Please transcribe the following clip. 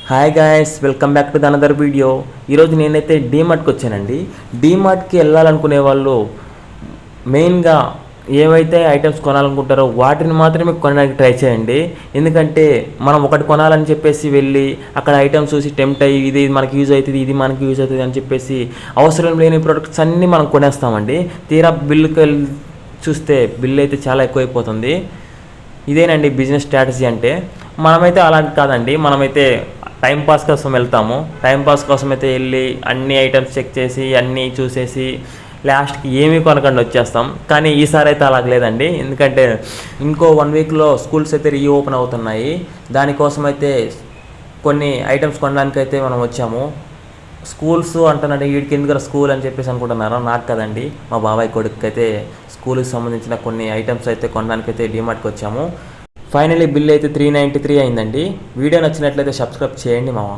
Hi guys, welcome back to another video. ఈరోజు నేనైతే డీమార్ట్కి వచ్చానండి. డీమార్ట్కి వెళ్ళాలనుకునే వాళ్ళు మెయిన్గా ఏవైతే ఐటమ్స్ కొనాలనుకుంటారో వాటిని మాత్రమే కొనడానికి ట్రై చేయండి. ఎందుకంటే మనం ఒకటి కొనాలని చెప్పేసి వెళ్ళి అక్కడ ఐటమ్స్ చూసి టెంప్ట్ అయ్యి ఇది మనకి యూజ్ అవుతుంది, ఇది మనకి యూజ్ అవుతుంది అని చెప్పేసి అవసరం లేని ప్రొడక్ట్స్ అన్నీ మనం కొనేస్తామండి. తీరా బిల్లుకి వెళ్ళి చూస్తే బిల్ అయితే చాలా ఎక్కువైపోతుంది. ఇదేనండి బిజినెస్ స్ట్రాటజీ అంటే. మనమైతే అలాంటి కాదండి, మనమైతే టైంపాస్ కోసం వెళ్తాము. టైంపాస్ కోసం అయితే వెళ్ళి అన్ని ఐటమ్స్ చెక్ చేసి అన్నీ చూసేసి లాస్ట్కి ఏమీ కొనకుండా వచ్చేస్తాం. కానీ ఈసారి అయితే అలా లేదండి. ఎందుకంటే ఇంకో 1 వీక్లో స్కూల్స్ అయితే రీఓపెన్ అవుతున్నాయి. దానికోసం అయితే కొన్ని ఐటమ్స్ కొనడానికి అయితే మనం వచ్చాము. స్కూల్స్ అంటున్నాడు, వీడికి ఎందుకు స్కూల్ అని చెప్పేసి అనుకుంటున్నారా? నాకు కదండి, మా బాబాయ్ కొడుకు అయితే స్కూల్కి సంబంధించిన కొన్ని ఐటమ్స్ అయితే కొనడానికి అయితే డీమార్ట్కి వచ్చాము. ఫైనలీ బిల్ అయితే 393 అయిందండి. వీడియో నచ్చినట్లయితే సబ్స్క్రైబ్ చేయండి మామ.